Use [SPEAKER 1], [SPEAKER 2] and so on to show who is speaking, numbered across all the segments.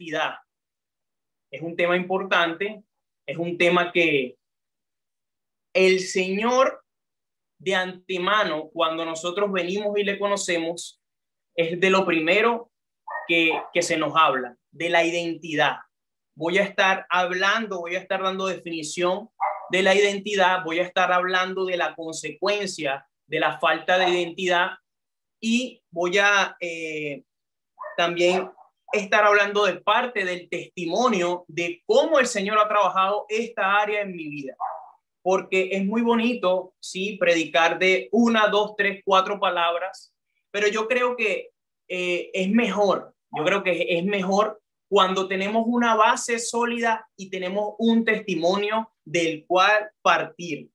[SPEAKER 1] identidad es un tema importante, es un tema que el Señor de antemano, cuando nosotros venimos y le conocemos, es de lo primero que se nos habla, de la identidad. Voy a estar dando definición de la identidad, voy a estar hablando de la consecuencia de la falta de identidad y voy a también estar hablando de parte del testimonio de cómo el Señor ha trabajado esta área en mi vida. Porque es muy bonito, sí, predicar de 1, 2, 3, 4 palabras, pero yo creo que es mejor, cuando tenemos una base sólida y tenemos un testimonio del cual partir.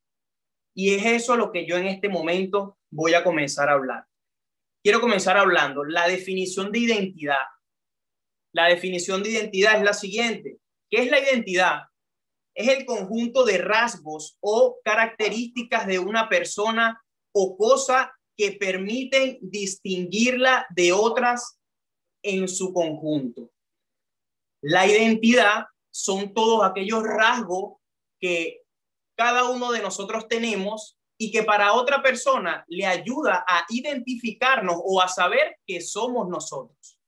[SPEAKER 1] Y es eso lo que yo en este momento voy a comenzar a hablar. Quiero comenzar hablando la definición de identidad. La definición de identidad es la siguiente. ¿Qué es la identidad? Es el conjunto de rasgos o características de una persona o cosa que permiten distinguirla de otras en su conjunto. La identidad son todos aquellos rasgos que cada uno de nosotros tenemos y que para otra persona le ayuda a identificarnos o a saber que somos nosotros.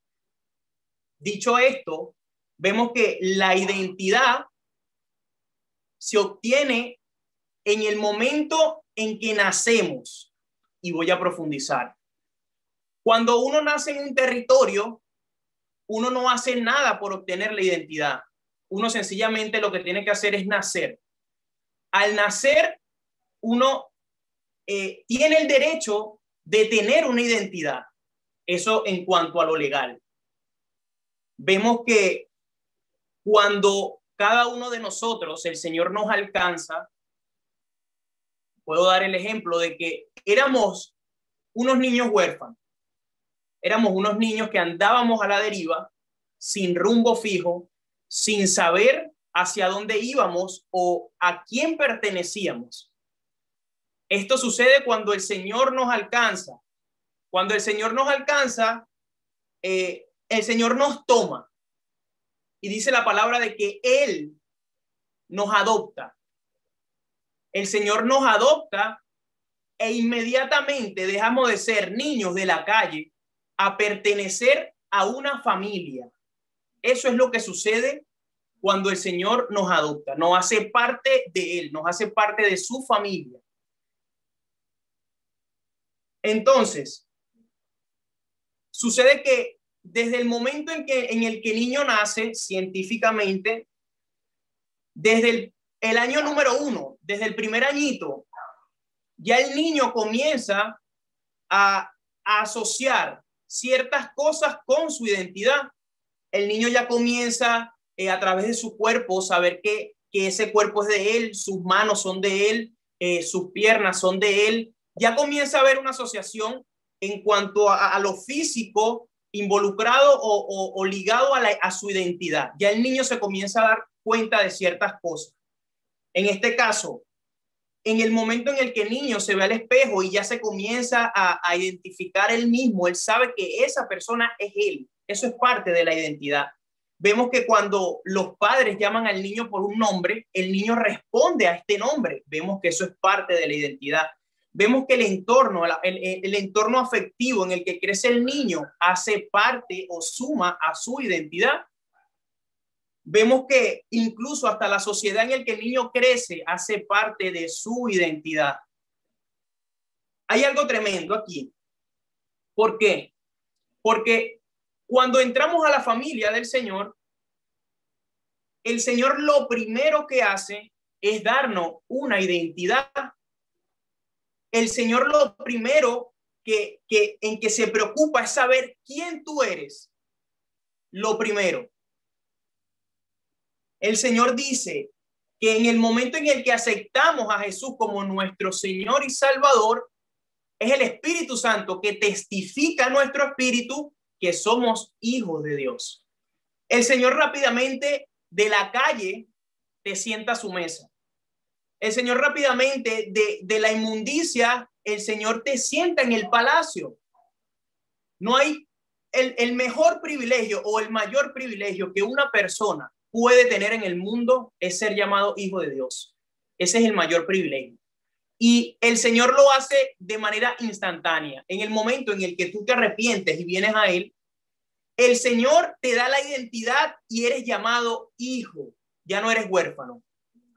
[SPEAKER 1] Dicho esto, vemos que la identidad se obtiene en el momento en que nacemos, y voy a profundizar. Cuando uno nace en un territorio, uno no hace nada por obtener la identidad. Uno sencillamente lo que tiene que hacer es nacer. Al nacer, uno tiene el derecho de tener una identidad. Eso en cuanto a lo legal. Vemos que cuando cada uno de nosotros, el Señor nos alcanza, puedo dar el ejemplo de que éramos unos niños huérfanos. Éramos unos niños que andábamos a la deriva, sin rumbo fijo, sin saber hacia dónde íbamos o a quién pertenecíamos. Esto sucede cuando el Señor nos alcanza. Cuando el Señor nos alcanza, el Señor nos toma. Y dice la palabra de que Él nos adopta. El Señor nos adopta e inmediatamente dejamos de ser niños de la calle a pertenecer a una familia. Eso es lo que sucede cuando el Señor nos adopta, nos hace parte de Él, nos hace parte de su familia. Entonces, sucede que desde el momento en el que el niño nace, científicamente, desde el año número 1, desde el primer añito, ya el niño comienza a asociar ciertas cosas con su identidad. El niño ya comienza a través de su cuerpo saber que ese cuerpo es de él, sus manos son de él, sus piernas son de él. Ya comienza a haber una asociación en cuanto a lo físico involucrado o ligado a su identidad. Ya el niño se comienza a dar cuenta de ciertas cosas. En este caso, en el momento en el que el niño se ve al espejo y ya se comienza a identificar él mismo, él sabe que esa persona es él. Eso es parte de la identidad. Vemos que cuando los padres llaman al niño por un nombre, el niño responde a este nombre. Vemos que eso es parte de la identidad. Vemos que el entorno afectivo en el que crece el niño hace parte o suma a su identidad. Vemos que incluso hasta la sociedad en la que el niño crece hace parte de su identidad. Hay algo tremendo aquí. ¿Por qué? Porque cuando entramos a la familia del Señor, el Señor lo primero que hace es darnos una identidad. El Señor lo primero en que se preocupa es saber quién tú eres. Lo primero. El Señor dice que en el momento en el que aceptamos a Jesús como nuestro Señor y Salvador, es el Espíritu Santo que testifica a nuestro espíritu que somos hijos de Dios. El Señor rápidamente de la calle te sienta a su mesa. El Señor rápidamente de la inmundicia, el Señor te sienta en el palacio. No hay el mejor privilegio o el mayor privilegio que una persona puede tener en el mundo es ser llamado hijo de Dios. Ese es el mayor privilegio. Y el Señor lo hace de manera instantánea. En el momento en el que tú te arrepientes y vienes a Él, el Señor te da la identidad y eres llamado hijo. Ya no eres huérfano.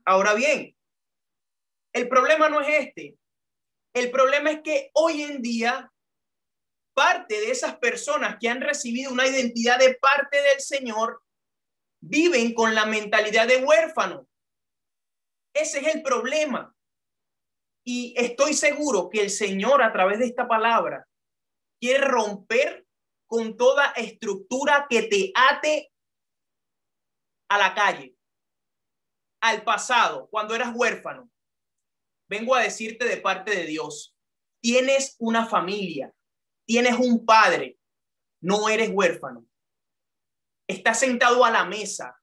[SPEAKER 1] Ahora bien, el problema no es este. El problema es que hoy en día, parte de esas personas que han recibido una identidad de parte del Señor viven con la mentalidad de huérfano. Ese es el problema. Y estoy seguro que el Señor, a través de esta palabra, quiere romper con toda estructura que te ate a la calle, al pasado, cuando eras huérfano. Vengo a decirte de parte de Dios, tienes una familia, tienes un padre, no eres huérfano. Estás sentado a la mesa.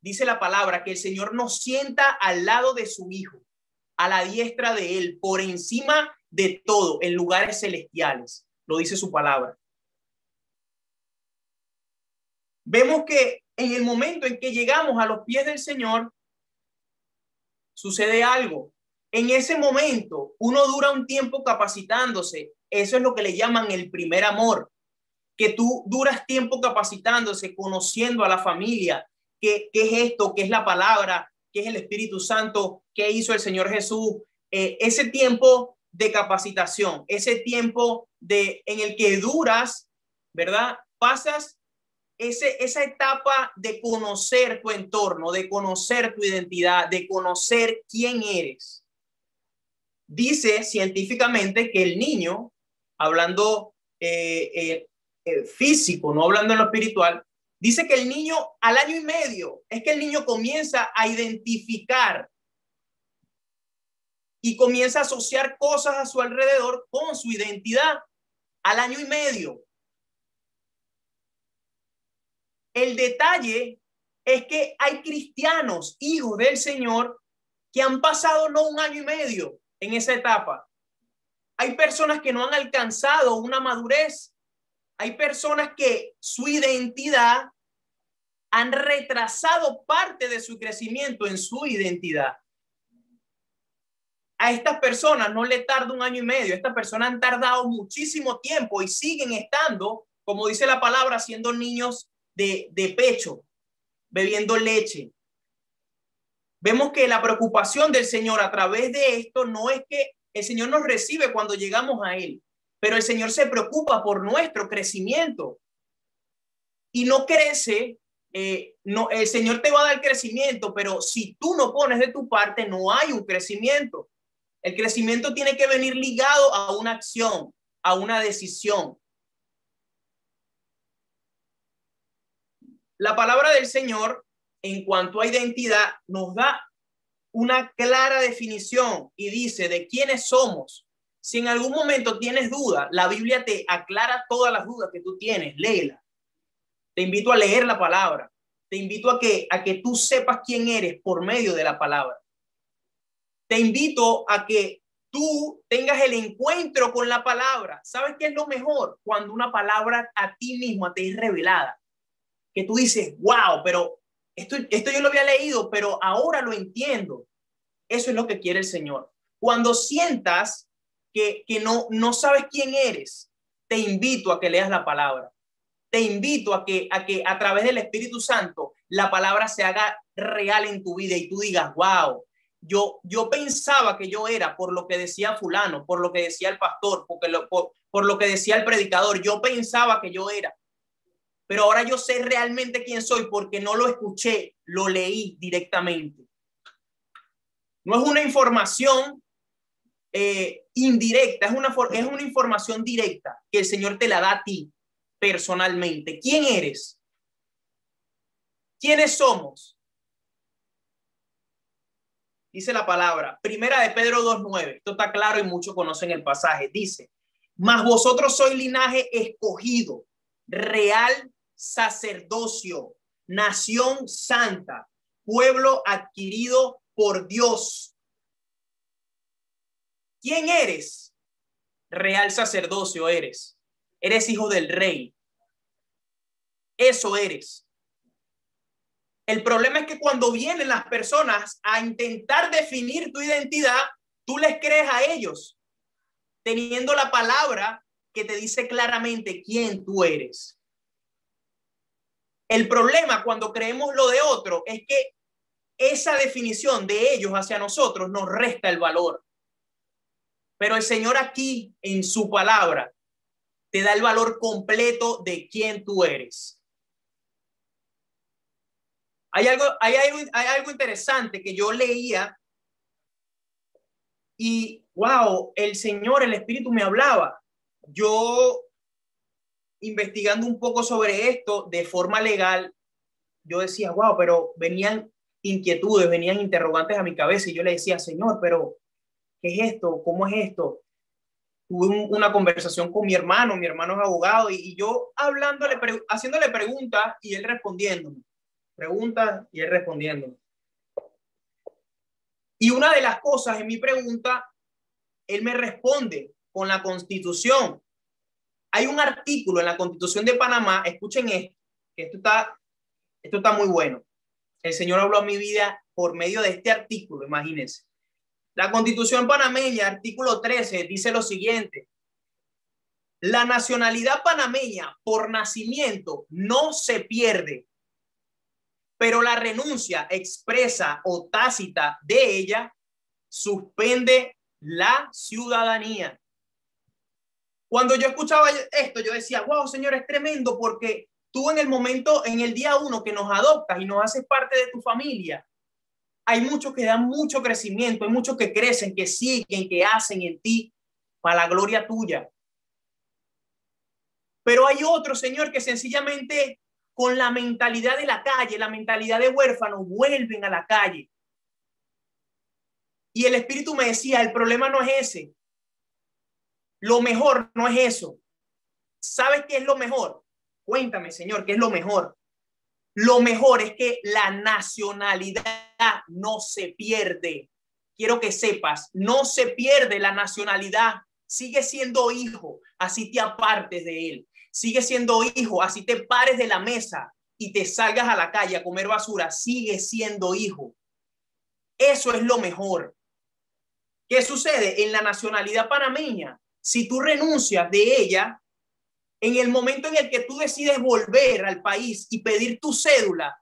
[SPEAKER 1] Dice la palabra que el Señor nos sienta al lado de su Hijo, a la diestra de Él, por encima de todo, en lugares celestiales. Lo dice su palabra. Vemos que en el momento en que llegamos a los pies del Señor, sucede algo. En ese momento, uno dura un tiempo capacitándose. Eso es lo que le llaman el primer amor. Que tú duras tiempo capacitándose, conociendo a la familia, qué es esto, qué es la palabra, qué es el Espíritu Santo, qué hizo el Señor Jesús. Ese tiempo de capacitación, ese tiempo en el que duras, ¿verdad? Pasas esa etapa de conocer tu entorno, de conocer tu identidad, de conocer quién eres. Dice científicamente que el niño, hablando físico, no hablando en lo espiritual, dice que el niño al año y medio es que el niño comienza a identificar y comienza a asociar cosas a su alrededor con su identidad al año y medio. El detalle es que hay cristianos, hijos del Señor, que han pasado no un año y medio en esa etapa. Hay personas que no han alcanzado una madurez. Hay personas que su identidad han retrasado parte de su crecimiento en su identidad. A estas personas no le tarda un año y medio. Estas personas han tardado muchísimo tiempo y siguen estando, como dice la palabra, siendo niños de pecho, bebiendo leche. Vemos que la preocupación del Señor a través de esto no es que el Señor nos recibe cuando llegamos a Él, pero el Señor se preocupa por nuestro crecimiento y no crece. No, el Señor te va a dar crecimiento, pero si tú no pones de tu parte, no hay un crecimiento. El crecimiento tiene que venir ligado a una acción, a una decisión. La palabra del Señor, en cuanto a identidad, nos da una clara definición y dice de quiénes somos. Si en algún momento tienes duda, la Biblia te aclara todas las dudas que tú tienes. Léela. Te invito a leer la palabra. Te invito a que tú sepas quién eres por medio de la palabra. Te invito a que tú tengas el encuentro con la palabra. ¿Sabes qué es lo mejor? Cuando una palabra a ti mismo te es revelada. Que tú dices, wow, pero esto yo lo había leído, pero ahora lo entiendo. Eso es lo que quiere el Señor. Cuando sientas que no sabes quién eres, te invito a que leas la palabra. Te invito a que a través del Espíritu Santo la palabra se haga real en tu vida y tú digas, wow, yo pensaba que yo era por lo que decía fulano, por lo que decía el pastor, por lo que decía el predicador. Yo pensaba que yo era. Pero ahora yo sé realmente quién soy porque no lo escuché, lo leí directamente. No es una información indirecta, es una información directa que el Señor te la da a ti personalmente. ¿Quién eres? ¿Quiénes somos? Dice la palabra, primera de Pedro 2:9. Esto está claro y muchos conocen el pasaje. Dice, mas vosotros sois linaje escogido, real sacerdocio, nación santa, pueblo adquirido por Dios. ¿Quién eres? Real sacerdocio eres. Eres hijo del rey. Eso eres. El problema es que cuando vienen las personas a intentar definir tu identidad, tú les crees a ellos, teniendo la palabra que te dice claramente quién tú eres. El problema cuando creemos lo de otro es que esa definición de ellos hacia nosotros nos resta el valor. Pero el Señor aquí en su palabra te da el valor completo de quién tú eres. Hay algo interesante que yo leía y, wow, el Señor, el Espíritu me hablaba. Yo, investigando un poco sobre esto de forma legal, yo decía, wow, pero venían inquietudes, venían interrogantes a mi cabeza y yo le decía, Señor, pero ¿qué es esto? ¿Cómo es esto? Tuve una conversación con mi hermano es abogado y yo hablándole, haciéndole preguntas y él respondiéndome. Preguntas y él respondiéndome. Y una de las cosas en mi pregunta, él me responde con la Constitución. Hay un artículo en la Constitución de Panamá, escuchen esto, que esto está muy bueno. El Señor habló a mi vida por medio de este artículo, imagínense. La Constitución panameña, artículo 13, dice lo siguiente: la nacionalidad panameña por nacimiento no se pierde, pero la renuncia expresa o tácita de ella suspende la ciudadanía. Cuando yo escuchaba esto, yo decía, wow, Señor, es tremendo, porque tú en el momento, en el día uno que nos adoptas y nos haces parte de tu familia, hay muchos que dan mucho crecimiento, hay muchos que crecen, que siguen, que hacen en ti para la gloria tuya. Pero hay otros, Señor, que sencillamente con la mentalidad de la calle, la mentalidad de huérfanos, vuelven a la calle. Y el Espíritu me decía, el problema no es ese. Lo mejor no es eso. ¿Sabes qué es lo mejor? Cuéntame, Señor, ¿qué es lo mejor? Lo mejor es que la nacionalidad no se pierde. Quiero que sepas, no se pierde la nacionalidad. Sigue siendo hijo, así te apartes de él. Sigue siendo hijo, así te pares de la mesa y te salgas a la calle a comer basura. Sigue siendo hijo. Eso es lo mejor. ¿Qué sucede? En la nacionalidad panameña, si tú renuncias de ella, en el momento en el que tú decides volver al país y pedir tu cédula,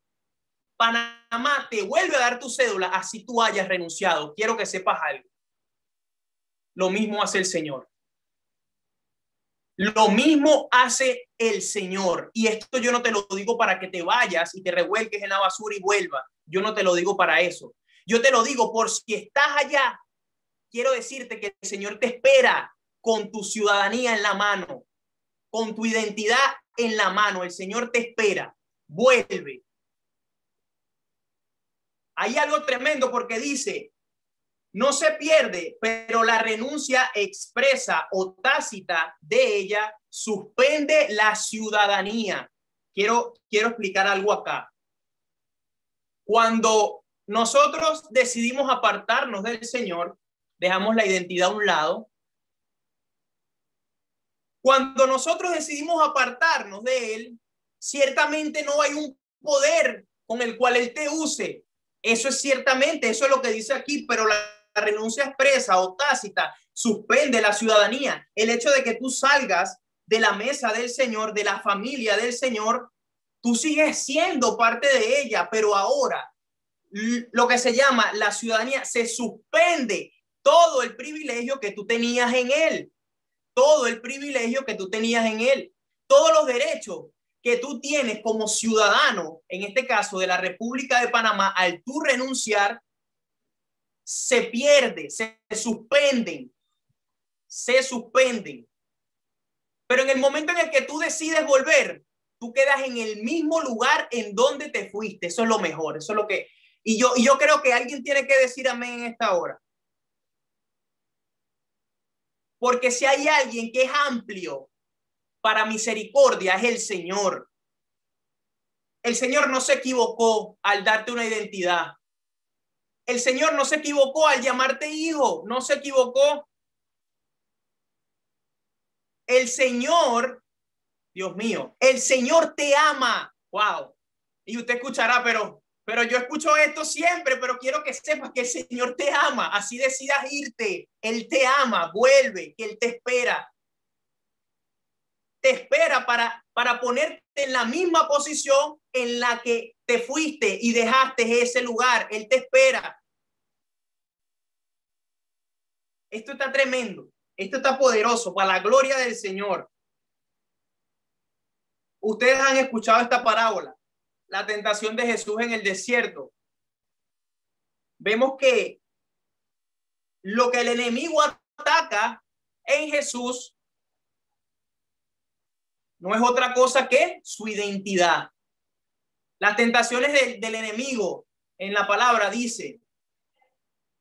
[SPEAKER 1] Panamá te vuelve a dar tu cédula, así tú hayas renunciado. Quiero que sepas algo. Lo mismo hace el Señor. Lo mismo hace el Señor. Y esto yo no te lo digo para que te vayas y te revuelques en la basura y vuelvas. Yo no te lo digo para eso. Yo te lo digo por si estás allá. Quiero decirte que el Señor te espera con tu ciudadanía en la mano, con tu identidad en la mano. El Señor te espera. Vuelve. Hay algo tremendo porque dice, no se pierde, pero la renuncia expresa o tácita de ella suspende la ciudadanía. Quiero explicar algo acá. Cuando nosotros decidimos apartarnos del Señor, dejamos la identidad a un lado. Cuando nosotros decidimos apartarnos de Él, ciertamente no hay un poder con el cual Él te use. Eso es ciertamente, eso es lo que dice aquí, pero la renuncia expresa o tácita suspende la ciudadanía. El hecho de que tú salgas de la mesa del Señor, de la familia del Señor, tú sigues siendo parte de ella, pero ahora lo que se llama la ciudadanía se suspende todo el privilegio que tú tenías en Él. Todo el privilegio que tú tenías en Él. Todos los derechos que tú tienes como ciudadano, en este caso de la República de Panamá, al tú renunciar, se pierde, se suspenden. Pero en el momento en el que tú decides volver, tú quedas en el mismo lugar en donde te fuiste. Eso es lo mejor, eso es lo que... Y yo creo que alguien tiene que decir amén en esta hora. Porque si hay alguien que es amplio para misericordia, es el Señor. El Señor no se equivocó al darte una identidad. El Señor no se equivocó al llamarte hijo, no se equivocó. El Señor Dios mío, el Señor te ama. Wow. Y usted escuchará, pero yo escucho esto siempre, pero quiero que sepas que el Señor te ama. Así decidas irte. Él te ama, vuelve, que Él te espera. Te espera para ponerte en la misma posición en la que te fuiste y dejaste ese lugar. Él te espera. Esto está tremendo. Esto está poderoso para la gloria del Señor. Ustedes han escuchado esta parábola, la tentación de Jesús en el desierto. Vemos que lo que el enemigo ataca en Jesús no es otra cosa que su identidad. Las tentaciones del enemigo en la palabra dice,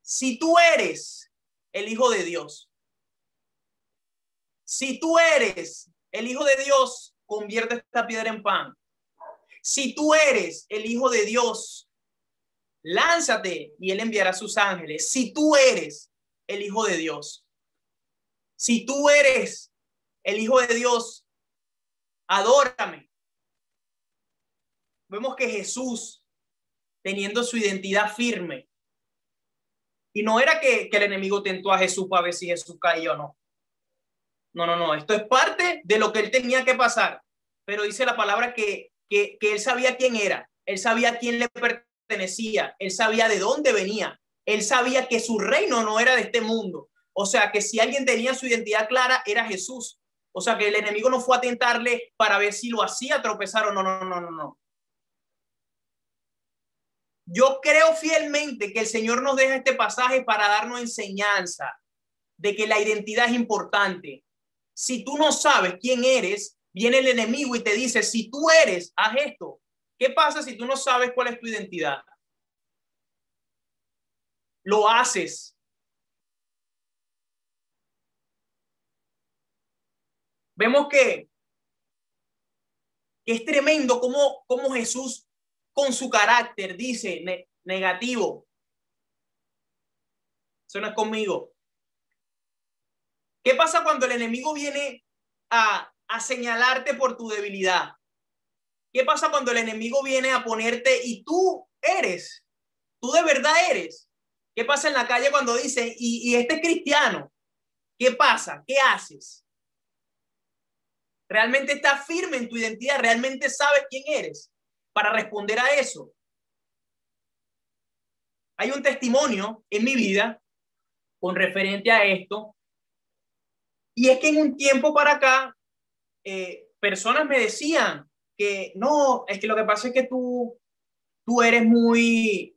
[SPEAKER 1] si tú eres el Hijo de Dios, si tú eres el Hijo de Dios, convierte esta piedra en pan. Si tú eres el Hijo de Dios, lánzate y Él enviará a sus ángeles. Si tú eres el Hijo de Dios, si tú eres el Hijo de Dios, adórame. Vemos que Jesús, teniendo su identidad firme, y no era que el enemigo tentó a Jesús para ver si Jesús caía o no. No. Esto es parte de lo que él tenía que pasar. Pero dice la palabra que él sabía quién era. Él sabía a quién le pertenecía. Él sabía de dónde venía. Él sabía que su reino no era de este mundo. O sea, que si alguien tenía su identidad clara, era Jesús. O sea, que el enemigo no fue a tentarle para ver si lo hacía tropezar o no. Yo creo fielmente que el Señor nos deja este pasaje para darnos enseñanza de que la identidad es importante. Si tú no sabes quién eres, viene el enemigo y te dice, si tú eres, haz esto. ¿Qué pasa si tú no sabes cuál es tu identidad? Lo haces. Vemos que es tremendo cómo Jesús con su carácter dice negativo. Eso no es conmigo. ¿Qué pasa cuando el enemigo viene a señalarte por tu debilidad? ¿Qué pasa cuando el enemigo viene a ponerte y tú de verdad eres? ¿Qué pasa en la calle cuando dice, y este es cristiano? ¿Qué pasa? ¿Qué haces? ¿Realmente estás firme en tu identidad? ¿Realmente sabes quién eres? Para responder a eso. Hay un testimonio en mi vida con referente a esto. Y es que en un tiempo para acá, personas me decían que no, es que lo que pasa es que tú eres muy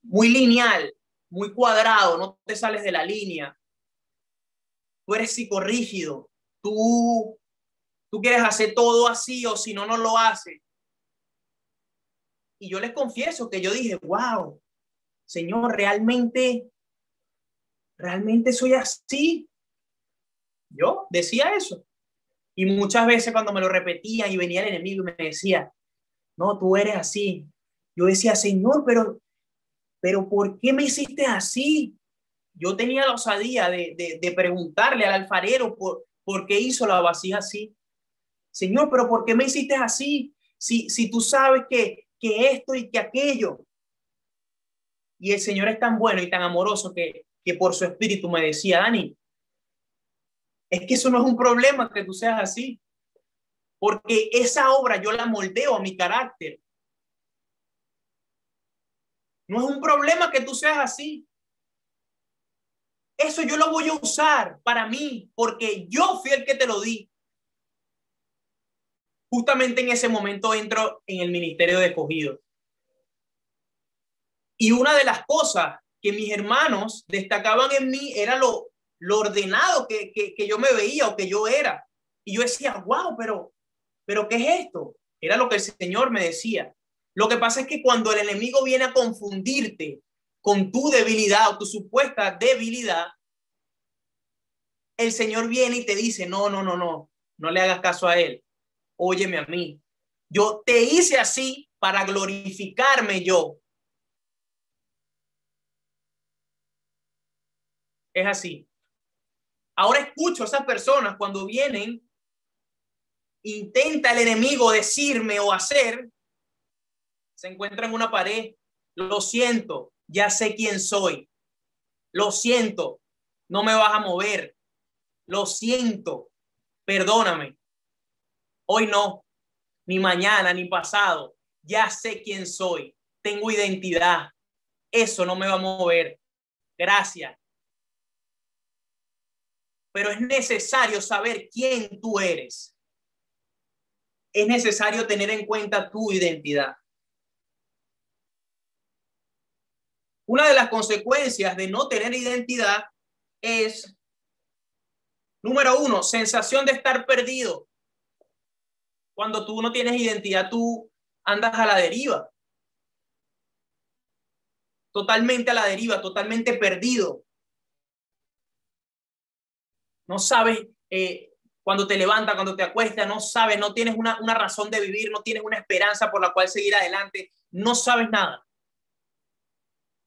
[SPEAKER 1] lineal, muy cuadrado, no te sales de la línea. Tú eres psicorrígido, tú quieres hacer todo así o si no, no lo haces. Y yo les confieso que yo dije, wow, Señor, realmente soy así. Yo decía eso. Y muchas veces cuando me lo repetían y venía el enemigo y me decía, no, tú eres así. Yo decía, Señor, pero ¿por qué me hiciste así? Yo tenía la osadía de preguntarle al alfarero por qué hizo la vasija así. Señor, pero ¿por qué me hiciste así? Si tú sabes que esto y que aquello. Y el Señor es tan bueno y tan amoroso que por su espíritu me decía, Dani, es que eso no es un problema que tú seas así, porque esa obra yo la moldeo a mi carácter. No es un problema que tú seas así. Eso yo lo voy a usar para mí, porque yo fui el que te lo di. Justamente en ese momento entro en el ministerio de escogidos. Y una de las cosas que mis hermanos destacaban en mí era lo ordenado que yo me veía o que yo era. Y yo decía, wow, pero ¿qué es esto? Era lo que el Señor me decía. Lo que pasa es que cuando el enemigo viene a confundirte con tu debilidad o tu supuesta debilidad, el Señor viene y te dice, no le hagas caso a él. Óyeme a mí. Yo te hice así para glorificarme yo. Es así. Ahora escucho a esas personas cuando vienen intenta el enemigo decirme o hacer, se encuentra en una pared. Lo siento, ya sé quién soy. Lo siento, no me vas a mover. Lo siento, perdóname. Hoy no, ni mañana, ni pasado. Ya sé quién soy. Tengo identidad. Eso no me va a mover. Gracias. Pero es necesario saber quién tú eres. Es necesario tener en cuenta tu identidad. Una de las consecuencias de no tener identidad es, número uno, sensación de estar perdido. Cuando tú no tienes identidad, tú andas a la deriva. Totalmente a la deriva, totalmente perdido. No sabes cuando te levantas, cuando te acuestas, no sabes, no tienes una razón de vivir, no tienes una esperanza por la cual seguir adelante, no sabes nada.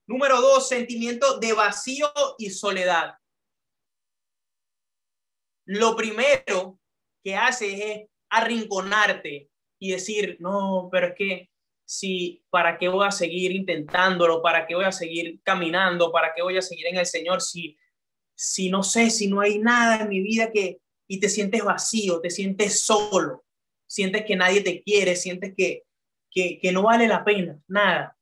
[SPEAKER 1] Número dos, sentimiento de vacío y soledad. Lo primero que haces es arrinconarte y decir, no, pero es que si, ¿para qué voy a seguir intentándolo? ¿Para qué voy a seguir caminando? ¿Para qué voy a seguir en el Señor si no sé, si no hay nada en mi vida y te sientes vacío, te sientes solo, sientes que nadie te quiere, sientes que no vale la pena, nada?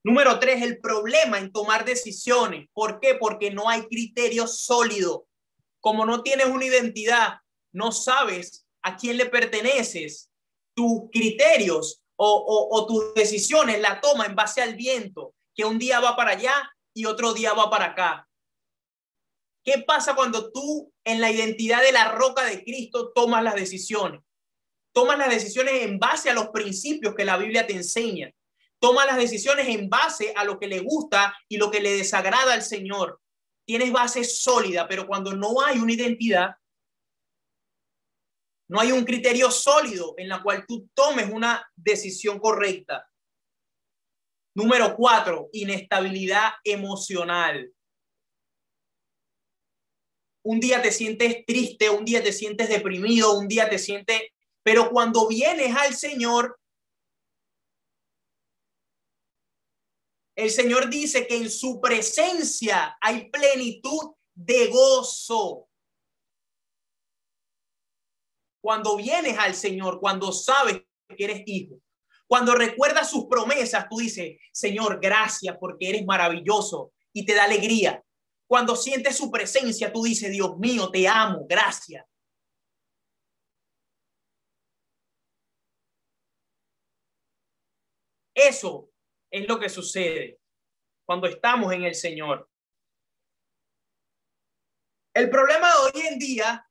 [SPEAKER 1] Número tres, el problema en tomar decisiones. ¿Por qué? Porque no hay criterio sólido. Como no tienes una identidad, no sabes a quién le perteneces. Tus criterios o tus decisiones la toma en base al viento, que un día va para allá y otro día va para acá. ¿Qué pasa cuando tú en la identidad de la roca de Cristo tomas las decisiones? Tomas las decisiones en base a los principios que la Biblia te enseña. Tomas las decisiones en base a lo que le gusta y lo que le desagrada al Señor. Tienes base sólida, pero cuando no hay una identidad, no hay un criterio sólido en la cual tú tomes una decisión correcta. Número cuatro, inestabilidad emocional. Un día te sientes triste, un día te sientes deprimido, un día te sientes... Pero cuando vienes al Señor, el Señor dice que en su presencia hay plenitud de gozo. Cuando vienes al Señor, cuando sabes que eres hijo, cuando recuerdas sus promesas, tú dices, Señor, gracias porque eres maravilloso y te da alegría. Cuando sientes su presencia, tú dices, Dios mío, te amo, gracias. Eso es lo que sucede cuando estamos en el Señor. El problema de hoy en día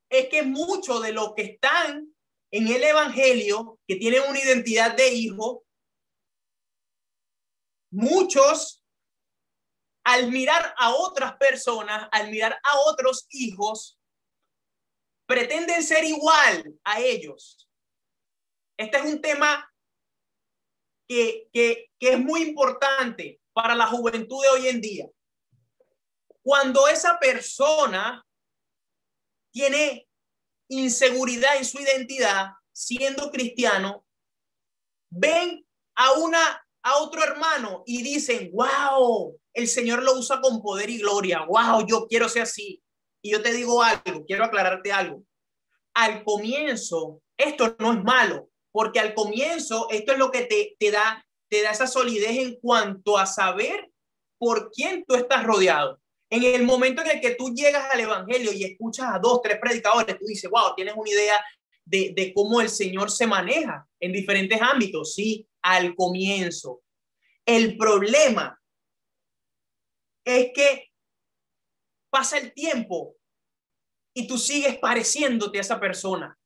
[SPEAKER 1] es que muchos de los que están en el evangelio, que tienen una identidad de hijo, muchos al mirar a otras personas, al mirar a otros hijos, pretenden ser igual a ellos. Este es un tema que es muy importante para la juventud de hoy en día. Cuando esa persona tiene inseguridad en su identidad, siendo cristiano, ven a otro hermano y dicen, wow, el Señor lo usa con poder y gloria, wow, yo quiero ser así. Y yo te digo algo, quiero aclararte algo. Al comienzo, esto no es malo, porque al comienzo esto es lo que te da esa solidez en cuanto a saber por quién tú estás rodeado. En el momento en el que tú llegas al evangelio y escuchas a 2, 3 predicadores, tú dices, wow, tienes una idea de cómo el Señor se maneja en diferentes ámbitos. Sí, al comienzo. El problema es que pasa el tiempo y tú sigues pareciéndote a esa persona.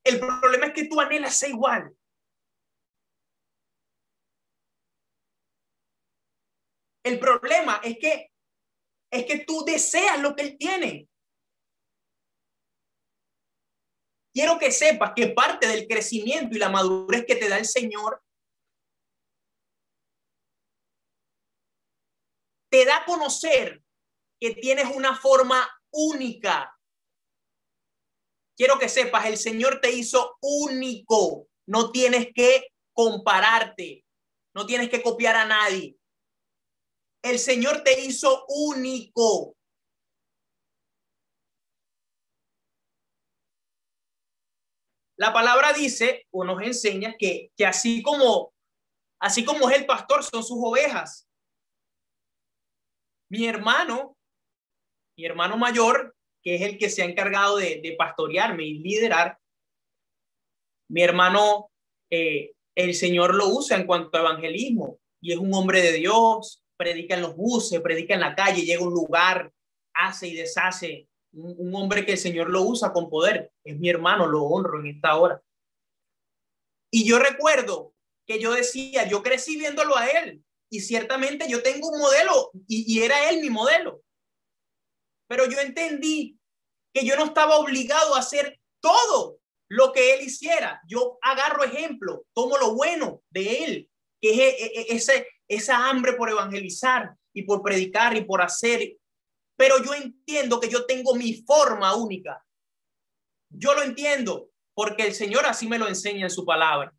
[SPEAKER 1] El problema es que tú anhelas ser igual. El problema es que tú deseas lo que él tiene. Quiero que sepas que parte del crecimiento y la madurez que te da el Señor te da a conocer que tienes una forma única quiero que sepas, el Señor te hizo único. No tienes que compararte, no tienes que copiar a nadie. El Señor te hizo único. La palabra dice o nos enseña que así como es el pastor, son sus ovejas. Mi hermano mayor, que es el que se ha encargado de pastorearme y liderar, mi hermano, el Señor lo usa en cuanto a evangelismo y es un hombre de Dios, predica en los buses, predica en la calle, llega a un lugar, hace y deshace. Un hombre que el Señor lo usa con poder. Es mi hermano, lo honro en esta hora. Y yo recuerdo que yo decía, yo crecí viéndolo a él y ciertamente yo tengo un modelo y era él mi modelo. Pero yo entendí que yo no estaba obligado a hacer todo lo que él hiciera. Yo agarro ejemplo, tomo lo bueno de él, que es esa hambre por evangelizar y por predicar y por hacer. Pero yo entiendo que yo tengo mi forma única. Yo lo entiendo porque el Señor así me lo enseña en su palabra.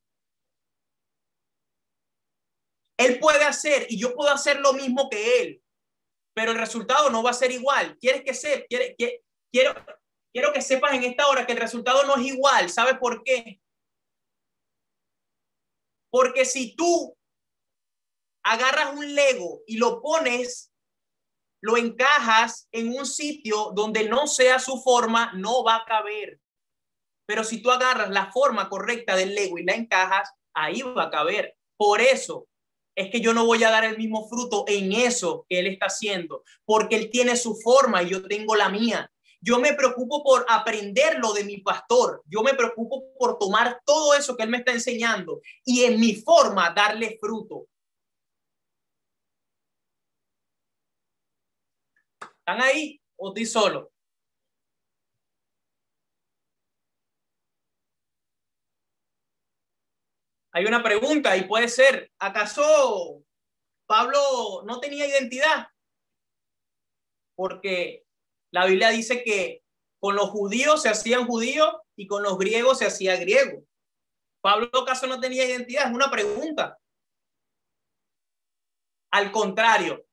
[SPEAKER 1] Él puede hacer y yo puedo hacer lo mismo que él, pero el resultado no va a ser igual. Quiero que sepas en esta hora que el resultado no es igual. ¿Sabes por qué? Porque si tú agarras un Lego y lo pones, lo encajas en un sitio donde no sea su forma, no va a caber. Pero si tú agarras la forma correcta del Lego y la encajas, ahí va a caber. Por eso es que yo no voy a dar el mismo fruto en eso que él está haciendo, porque él tiene su forma y yo tengo la mía. Yo me preocupo por aprender lo de mi pastor. Yo me preocupo por tomar todo eso que él me está enseñando y en mi forma darle fruto. ¿Están ahí o estoy solo? Hay una pregunta y puede ser, ¿acaso Pablo no tenía identidad? Porque la Biblia dice que con los judíos se hacían judíos y con los griegos se hacía griego. ¿Pablo acaso no tenía identidad? Es una pregunta. Al contrario,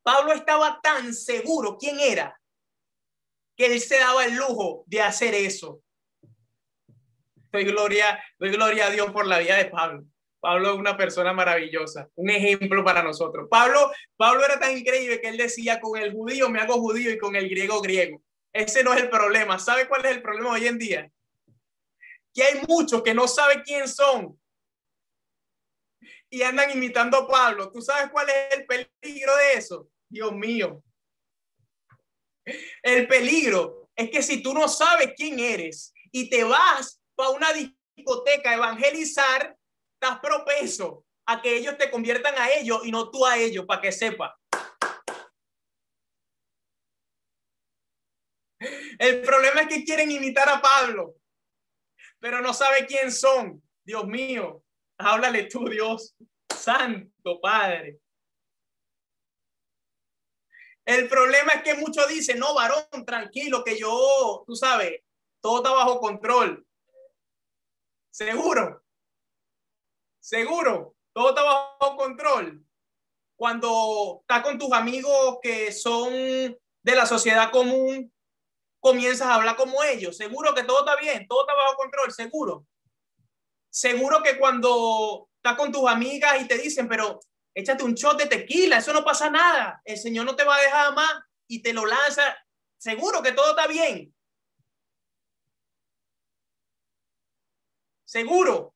[SPEAKER 1] Pablo estaba tan seguro quién era que él se daba el lujo de hacer eso. Doy gloria a Dios por la vida de Pablo. Pablo es una persona maravillosa, un ejemplo para nosotros. Pablo era tan increíble que él decía, con el judío me hago judío y con el griego griego. Ese no es el problema. ¿Sabe cuál es el problema hoy en día? Que hay muchos que no saben quién son y andan imitando a Pablo. ¿Tú sabes cuál es el peligro de eso? Dios mío. El peligro es que si tú no sabes quién eres y te vas para una discoteca a evangelizar, estás propenso a que ellos te conviertan a ellos y no tú a ellos, para que sepa. El problema es que quieren imitar a Pablo, pero no sabe quién son. Dios mío, háblale tú, Dios, Santo Padre. El problema es que muchos dicen, no, varón, tranquilo, que yo, tú sabes, todo está bajo control. Seguro, todo está bajo control. Cuando estás con tus amigos que son de la sociedad común, comienzas a hablar como ellos. Seguro que todo está bien, todo está bajo control, seguro. Seguro que cuando estás con tus amigas y te dicen, pero échate un shot de tequila, eso no pasa nada, el Señor no te va a dejar más y te lo lanza, seguro que todo está bien. Seguro.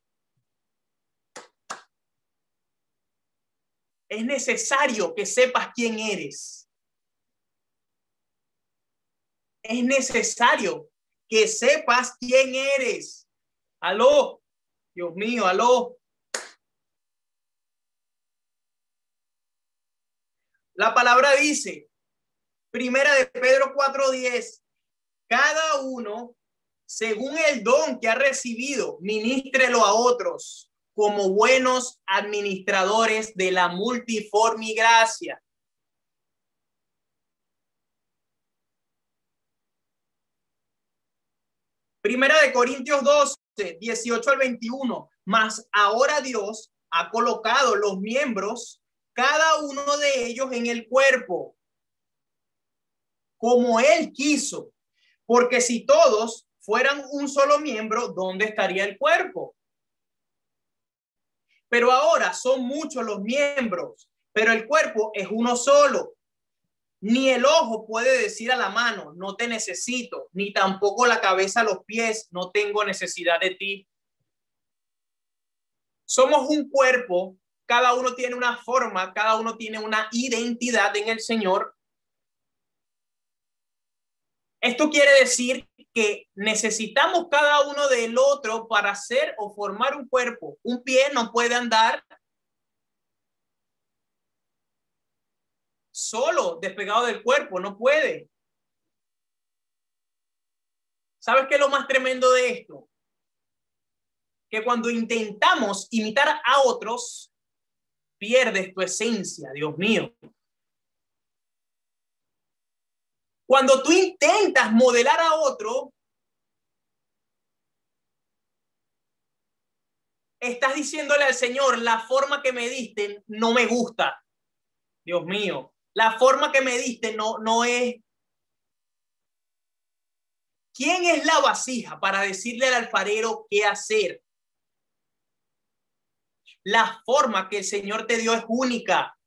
[SPEAKER 1] Es necesario que sepas quién eres. Es necesario que sepas quién eres. Aló, Dios mío, aló. La palabra dice, primera de Pedro 4:10, cada uno, según el don que ha recibido, ministrelo a otros como buenos administradores de la multiforme gracia. Primera de Corintios 12, 18 al 21. Mas ahora Dios ha colocado los miembros, cada uno de ellos en el cuerpo, como Él quiso. Porque si todos fueran un solo miembro, ¿dónde estaría el cuerpo? Pero ahora son muchos los miembros, pero el cuerpo es uno solo. Ni el ojo puede decir a la mano, no te necesito, ni tampoco la cabeza a los pies, no tengo necesidad de ti. Somos un cuerpo, cada uno tiene una forma, cada uno tiene una identidad en el Señor. Esto quiere decir que necesitamos cada uno del otro para hacer o formar un cuerpo. Un pie no puede andar solo, despegado del cuerpo, no puede. ¿Sabes qué es lo más tremendo de esto? Que cuando intentamos imitar a otros, pierdes tu esencia, Dios mío. Cuando tú intentas modelar a otro, estás diciéndole al Señor, la forma que me diste no me gusta. Dios mío, la forma que me diste no es. ¿Quién es la vasija para decirle al alfarero qué hacer? La forma que el Señor te dio es única.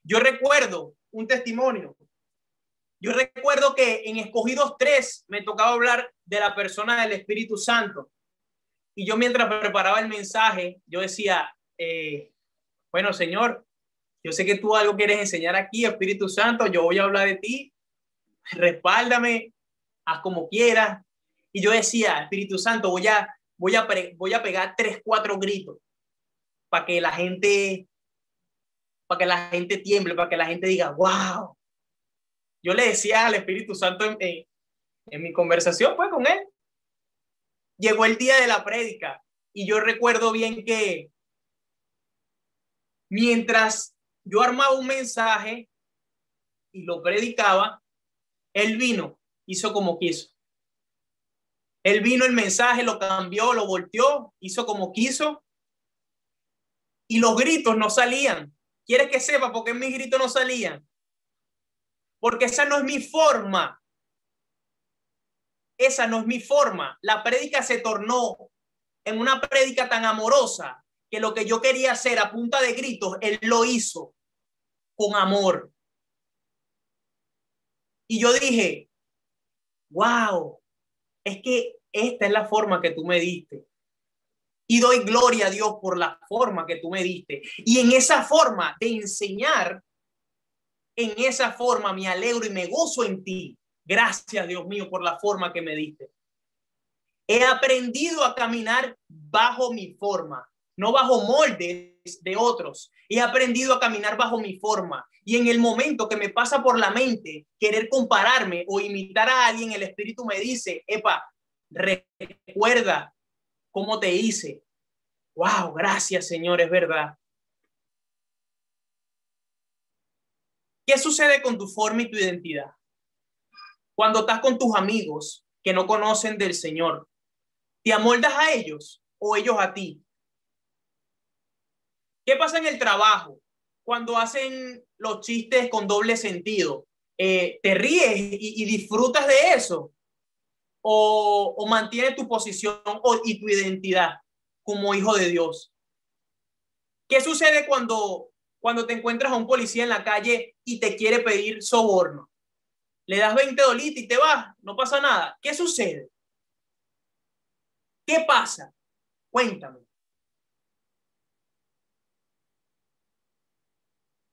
[SPEAKER 1] Yo recuerdo un testimonio. Yo recuerdo que en Escogidos 3 me tocaba hablar de la persona del Espíritu Santo. Y yo mientras preparaba el mensaje, yo decía, bueno, Señor, yo sé que tú algo quieres enseñar aquí, Espíritu Santo, yo voy a hablar de ti, respáldame, haz como quieras. Y yo decía, Espíritu Santo, voy a pegar 3, 4 gritos para que la gente tiemble, para que la gente diga, wow. Yo le decía al Espíritu Santo en mi conversación pues con él. Llegó el día de la prédica y yo recuerdo bien que mientras yo armaba un mensaje y lo predicaba, él vino, hizo como quiso. Él vino, el mensaje lo cambió, lo volteó, hizo como quiso y los gritos no salían. ¿Quieres que sepa por qué mis gritos no salían? Porque esa no es mi forma. Esa no es mi forma. La prédica se tornó en una prédica tan amorosa que lo que yo quería hacer a punta de gritos, él lo hizo con amor. Y yo dije, wow, es que esta es la forma que tú me diste. Y doy gloria a Dios por la forma que tú me diste. Y en esa forma de enseñar, en esa forma me alegro y me gozo en ti. Gracias, Dios mío, por la forma que me diste. He aprendido a caminar bajo mi forma, no bajo moldes de otros. He aprendido a caminar bajo mi forma. Y en el momento que me pasa por la mente querer compararme o imitar a alguien, el Espíritu me dice, epa, recuerda cómo te hice. Wow, gracias, Señor, es verdad. ¿Qué sucede con tu forma y tu identidad? Cuando estás con tus amigos que no conocen del Señor, ¿te amoldas a ellos o ellos a ti? ¿Qué pasa en el trabajo? Cuando hacen los chistes con doble sentido, ¿te ríes y disfrutas de eso? ¿O mantienes tu posición y tu identidad como hijo de Dios? ¿Qué sucede cuando te encuentras a un policía en la calle y te quiere pedir soborno? Le das 20 dolitas y te vas, no pasa nada. ¿Qué sucede? ¿Qué pasa? Cuéntame.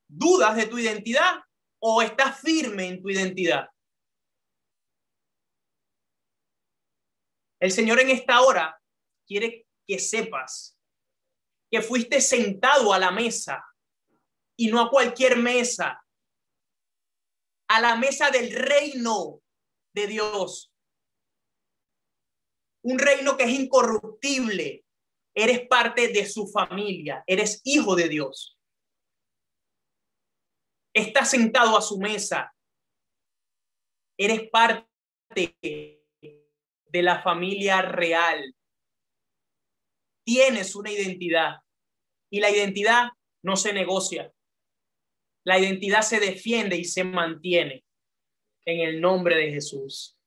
[SPEAKER 1] ¿Dudas de tu identidad o estás firme en tu identidad? El Señor en esta hora quiere que sepas que fuiste sentado a la mesa y no a cualquier mesa, a la mesa del reino de Dios. Un reino que es incorruptible. Eres parte de su familia, eres hijo de Dios. Estás sentado a su mesa. Eres parte de la familia real. Tienes una identidad y la identidad no se negocia. La identidad se defiende y se mantiene en el nombre de Jesús.